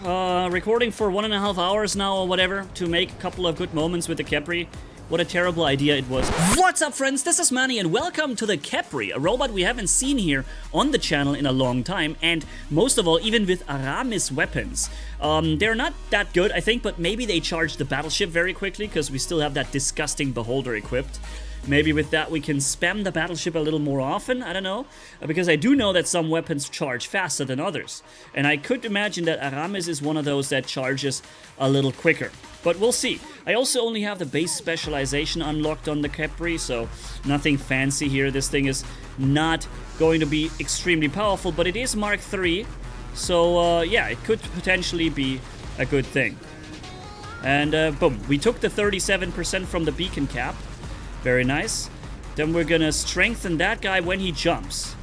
recording for 1.5 hours now or whatever to make a couple of good moments with the Capri. What a terrible idea it was. What's up, friends? This is Manni and welcome to the Capri, a robot we haven't seen here on the channel in a long time, and most of all, even with Aramis weapons. They're not that good, I think, but maybe they charge the battleship very quickly because we still have that disgusting beholder equipped. Maybe with that we can spam the battleship a little more often, I don't know. Because I do know that some weapons charge faster than others. And I could imagine that Aramis is one of those that charges a little quicker. But we'll see. I also only have the base specialization unlocked on the Capri, so nothing fancy here. This thing is not going to be extremely powerful, but it is Mark III. So yeah, it could potentially be a good thing. And boom, we took the 37% from the beacon cap. Very nice. Then we're gonna strengthen that guy when he jumps,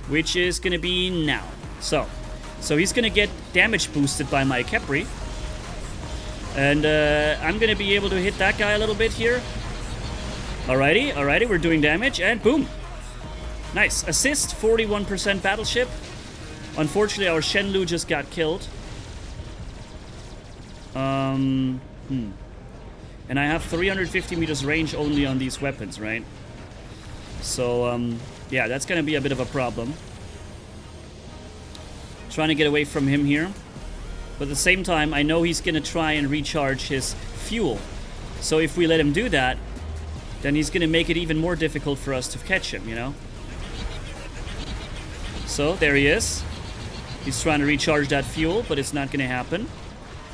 which is gonna be now. So he's gonna get damage boosted by my Capri. And I'm gonna be able to hit that guy a little bit here. Alrighty, we're doing damage, and boom. Nice. Assist, 41% battleship. Unfortunately, our Shenlu just got killed. And I have 350 meters range only on these weapons, right? So, yeah, that's gonna be a bit of a problem. Trying to get away from him here. But at the same time, I know he's gonna try and recharge his fuel. So if we let him do that, then he's gonna make it even more difficult for us to catch him, you know? So, there he is. He's trying to recharge that fuel, but it's not gonna happen.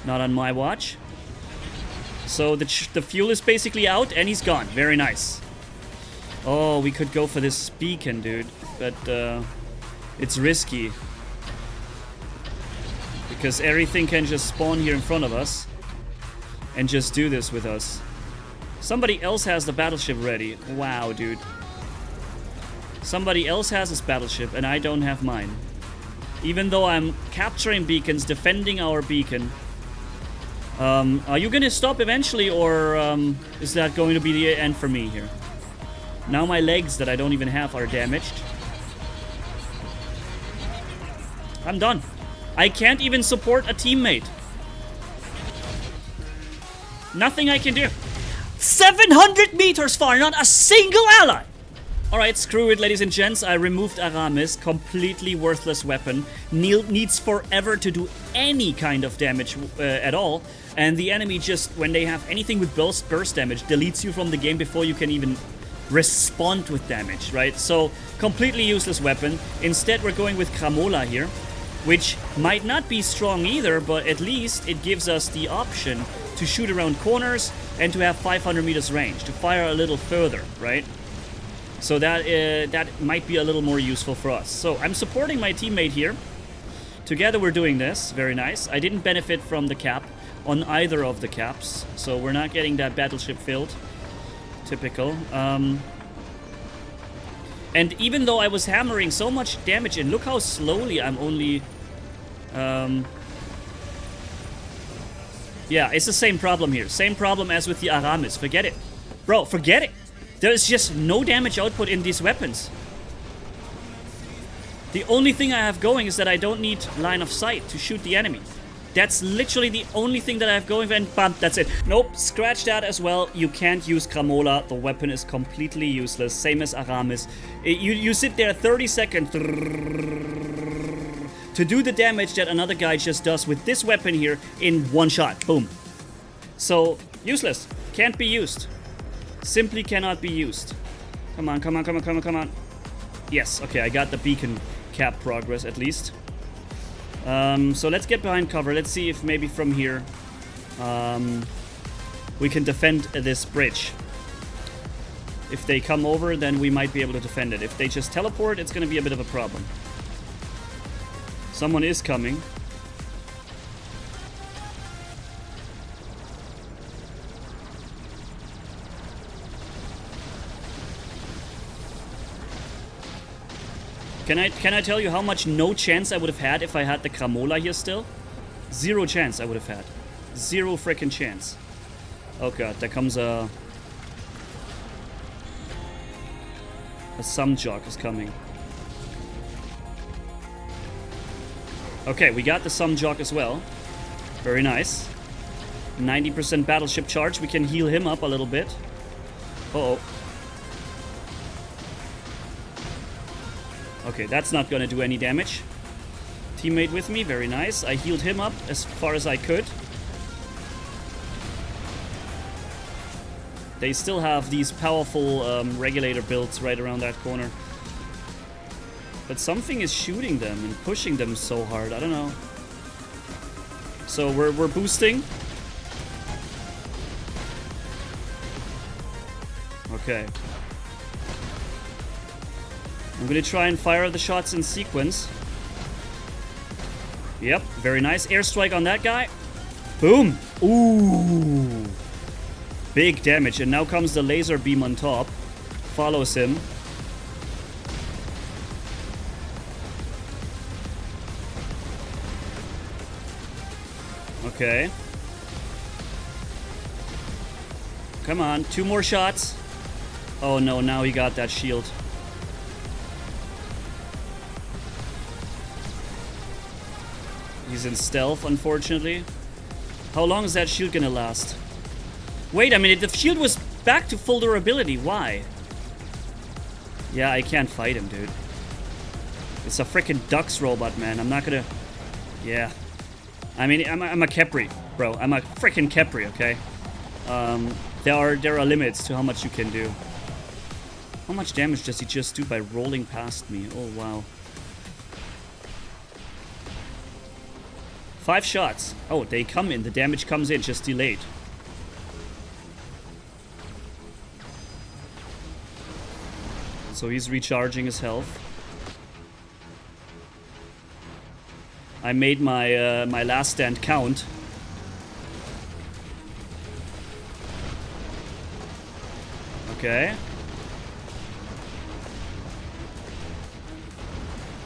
Not on my watch. So the fuel is basically out and he's gone. Very nice. Oh, we could go for this beacon, dude. But it's risky. Because everything can just spawn here in front of us. And just do this with us. Somebody else has the battleship ready. Wow, dude. Somebody else has his battleship and I don't have mine. Even though I'm capturing beacons, defending our beacon. Are you gonna stop eventually, or is that going to be the end for me here? Now my legs that I don't even have are damaged. I'm done. I can't even support a teammate. Nothing I can do. 700 meters far, not a single ally! Alright, screw it, ladies and gents. I removed Aramis. Completely worthless weapon. Needs forever to do any kind of damage at all. And the enemy just, when they have anything with burst damage, deletes you from the game before you can even respond with damage, right? So, completely useless weapon. Instead, we're going with Kramola here, which might not be strong either, but at least it gives us the option to shoot around corners and to have 500 meters range, to fire a little further, right? So that might be a little more useful for us. So I'm supporting my teammate here. Together we're doing this. Very nice. I didn't benefit from the cap on either of the caps. So we're not getting that battleship filled. Typical. And even though I was hammering so much damage in, look how slowly I'm only... yeah, it's the same problem here. Same problem as with the Aramis. Forget it. Bro, forget it. There is just no damage output in these weapons. The only thing I have going is that I don't need line of sight to shoot the enemy. That's literally the only thing that I have going, and bam, that's it. Nope, scratch that as well. You can't use Kramola. The weapon is completely useless. Same as Aramis. You sit there 30 seconds to do the damage that another guy just does with this weapon here in one shot. Boom. So, useless. Can't be used. Simply cannot be used. Come on, come on, come on, come on, come on. Yes, okay, I got the beacon cap progress at least. So let's get behind cover. Let's see if maybe from here we can defend this bridge. If they come over, then we might be able to defend it. If they just teleport, it's going to be a bit of a problem. Someone is coming. Can I tell you how much no chance I would have had if I had the Kramola here still? Zero chance I would have had. Zero freaking chance. Oh god, there comes a Sumjock is coming. Okay, we got the Sumjock as well. Very nice. 90% battleship charge. We can heal him up a little bit. Uh-oh. Okay, that's not gonna do any damage. Teammate with me, very nice. I healed him up as far as I could. They still have these powerful regulator builds right around that corner. But something is shooting them and pushing them so hard. I don't know. So we're boosting. Okay. I'm gonna try and fire the shots in sequence. Yep, very nice. Airstrike on that guy. Boom! Ooh! Big damage, and now comes the laser beam on top. Follows him. Okay. Come on, 2 more shots. Oh no, now he got that shield. He's in stealth, unfortunately. How long is that shield gonna last? Wait a minute, the shield was back to full durability. Why? Yeah, I can't fight him, dude. It's a freaking Dux robot, man. I'm not gonna... Yeah. I mean, I'm a Capri, bro. I'm a freaking Capri, okay? There are limits to how much you can do. How much damage does he just do by rolling past me? Oh, wow. 5 shots. Oh, they come in. The damage comes in, just delayed. So he's recharging his health. I made my my last stand count. Okay.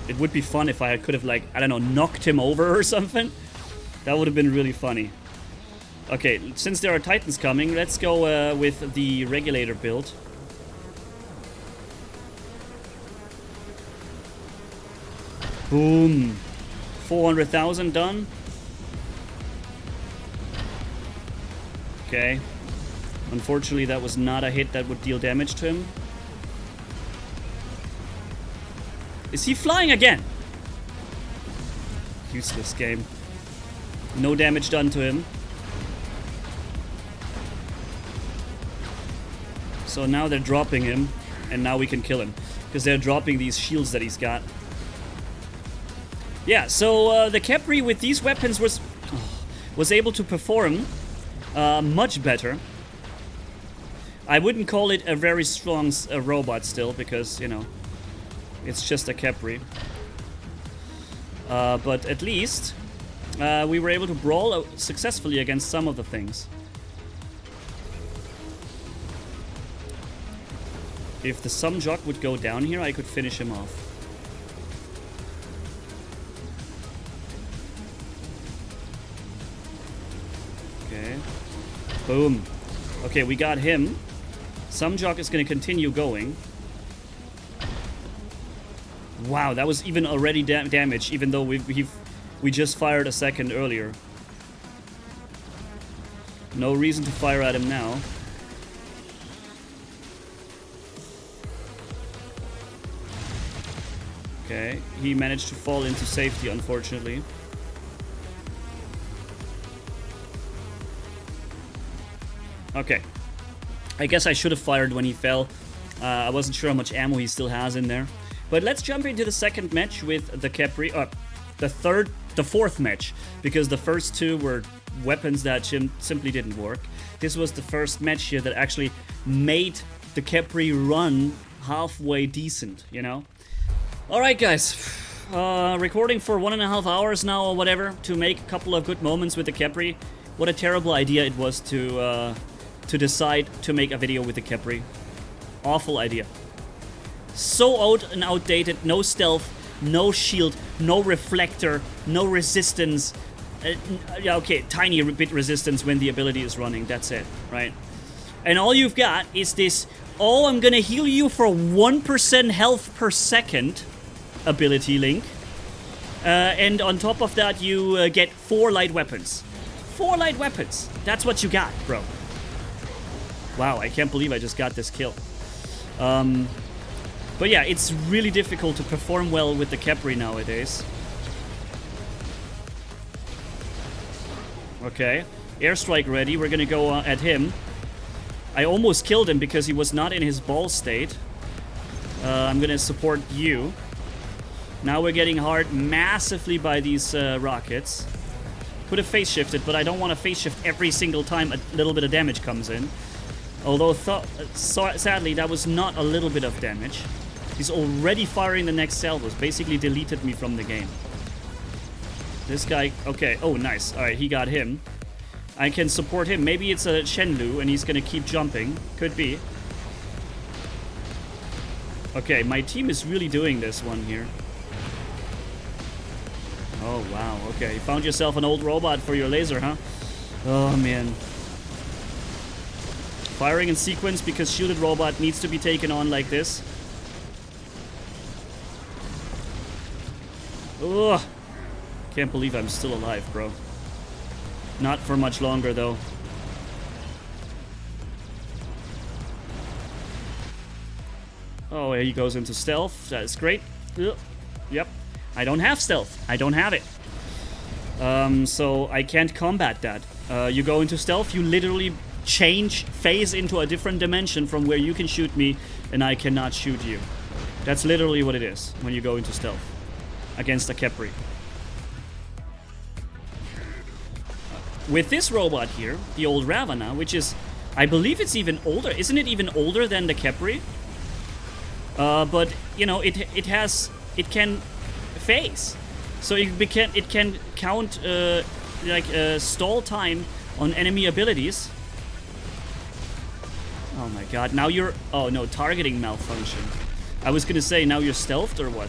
It would be fun if I could have, like, I don't know, knocked him over or something. That would have been really funny. Okay, since there are Titans coming, let's go with the regulator build. Boom. 400,000 done. Okay. Unfortunately, that was not a hit that would deal damage to him. Is he flying again? Useless game. No damage done to him. So now they're dropping him, and now we can kill him. Because they're dropping these shields that he's got. Yeah, so the Capri with these weapons was able to perform much better. I wouldn't call it a very strong robot still, because, you know, it's just a Capri. But at least we were able to brawl successfully against some of the things. If the Sumjock would go down here, I could finish him off. Okay. Boom. Okay, we got him. Sumjock is going to continue going. Wow, that was even already damage, even though we just fired a second earlier. No reason to fire at him now. Okay, he managed to fall into safety, unfortunately. Okay. I guess I should have fired when he fell. I wasn't sure how much ammo he still has in there. But let's jump into the second match with the Capri. The fourth match, because the first two were weapons that simply didn't work. This was the first match here that actually made the Capri run halfway decent, you know? Alright, guys. Recording for 1.5 hours now or whatever to make a couple of good moments with the Capri. What a terrible idea it was to decide to make a video with the Capri. Awful idea. So old and outdated, no stealth, no shield, no reflector, no resistance. Yeah, okay, tiny bit resistance when the ability is running, that's it, right? And all you've got is this, oh, I'm gonna heal you for 1% health per second ability link. And on top of that, you get 4 light weapons. 4 light weapons. That's what you got, bro. Wow, I can't believe I just got this kill. But yeah, it's really difficult to perform well with the Capri nowadays. Okay, airstrike ready. We're gonna go at him. I almost killed him because he was not in his ball state. I'm gonna support you. Now we're getting hard massively by these rockets. Could have phase shifted, but I don't want to phase shift every single time a little bit of damage comes in. Although, sadly, that was not a little bit of damage. He's already firing the next salvos. Basically deleted me from the game. This guy... Okay. Oh, nice. Alright, he got him. I can support him. Maybe it's a Shenlu, and he's going to keep jumping. Could be. Okay, my team is really doing this one here. Oh, wow. Okay, you found yourself an old robot for your laser, huh? Oh, man. Firing in sequence because shielded robot needs to be taken on like this. Ugh. Can't believe I'm still alive, bro. Not for much longer, though. Oh, he goes into stealth. That's great. Yep. I don't have stealth. I don't have it. So I can't combat that. You go into stealth, you literally phase into a different dimension from where you can shoot me and I cannot shoot you. That's literally what it is when you go into stealth against a Capri. With this robot here, the old Ravana, which is, I believe it's even older. Isn't it even older than the Capri? But, you know, it can phase. So it can count, stall time on enemy abilities. Oh my god, now you're... Oh no, targeting malfunction. I was gonna say, now you're stealthed or what?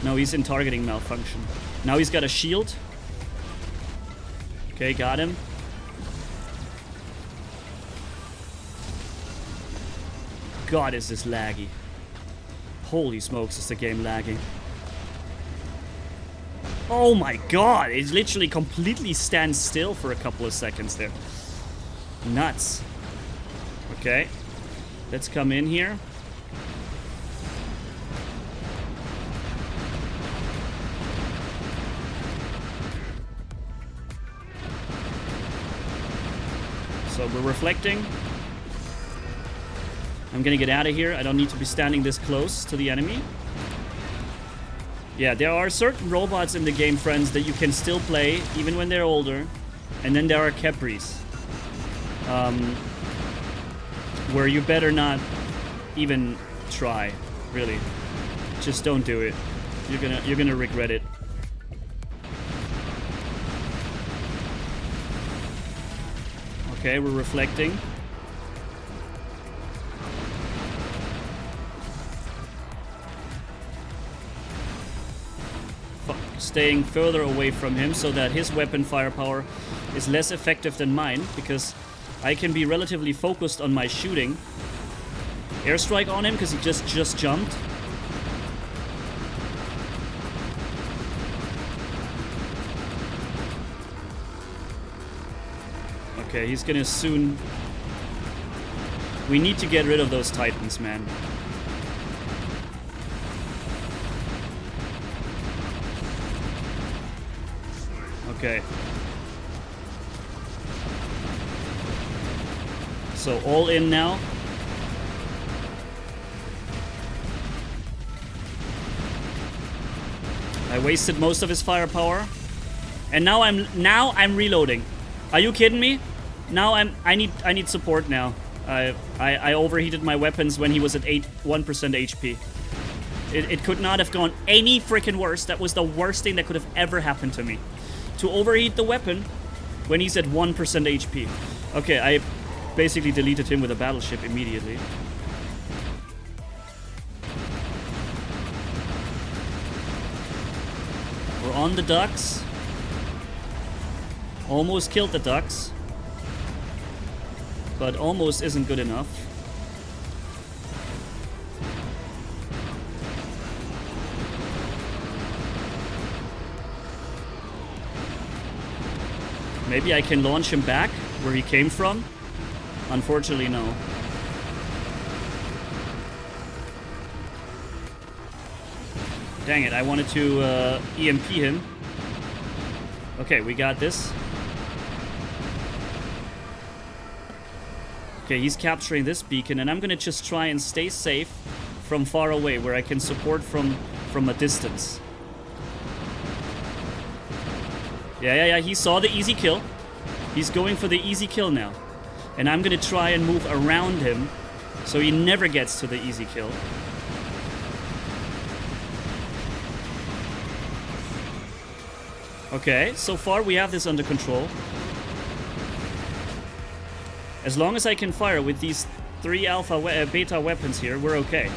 No, he's in targeting malfunction. Now he's got a shield. Okay, got him. God, is this laggy. Holy smokes, is the game laggy. Oh my god, it literally completely stands still for a couple of seconds there. Nuts. Okay, let's come in here. So we're reflecting. I'm gonna get out of here. I don't need to be standing this close to the enemy. Yeah, there are certain robots in the game, friends, that you can still play, even when they're older. And then there are Capris. Where you better not even try, really. Just don't do it. You're gonna regret it. Okay, we're reflecting. Staying further away from him so that his weapon firepower is less effective than mine, because I can be relatively focused on my shooting. Airstrike on him because he just jumped. Okay, he's gonna soon... We need to get rid of those Titans, man. Okay. So all in now. I wasted most of his firepower. And now I'm reloading. Are you kidding me? Now I need support now. I overheated my weapons when he was at 1% HP. It could not have gone any freaking worse. That was the worst thing that could have ever happened to me. To overheat the weapon when he's at 1% HP. Okay, I basically deleted him with a battleship immediately. We're on the ducks. Almost killed the ducks. But almost isn't good enough. Maybe I can launch him back where he came from. Unfortunately, no. Dang it, I wanted to EMP him. Okay, we got this. Okay, he's capturing this beacon, and I'm gonna just try and stay safe from far away, where I can support from a distance. Yeah, he saw the easy kill. He's going for the easy kill now. And I'm gonna try and move around him, so he never gets to the easy kill. Okay, so far we have this under control. As long as I can fire with these 3 beta weapons here, we're okay.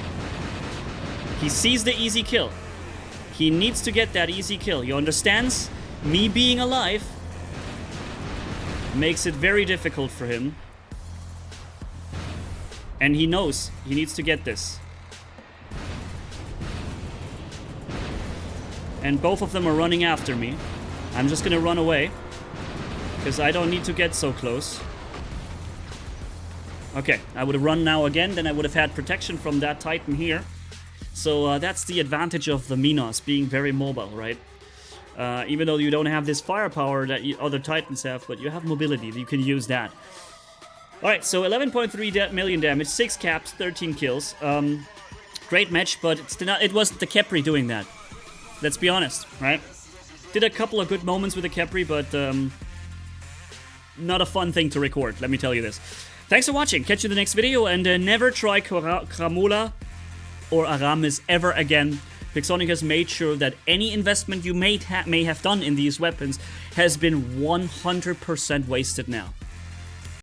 He sees the easy kill. He needs to get that easy kill. He understands me being alive makes it very difficult for him. And he knows he needs to get this. And both of them are running after me. I'm just gonna run away, because I don't need to get so close. Okay, I would have run now again, then I would have had protection from that Titan here. So that's the advantage of the Minos, being very mobile, right? Even though you don't have this firepower that other Titans have, but you have mobility, you can use that. Alright, so 11.3 million damage, 6 caps, 13 kills. Great match, but it wasn't the Capri doing that. Let's be honest, right? Did a couple of good moments with the Capri, but not a fun thing to record, let me tell you this. Thanks for watching, catch you in the next video, and never try Kramola or Aramis ever again. Pixonic has made sure that any investment you may have done in these weapons has been 100% wasted now.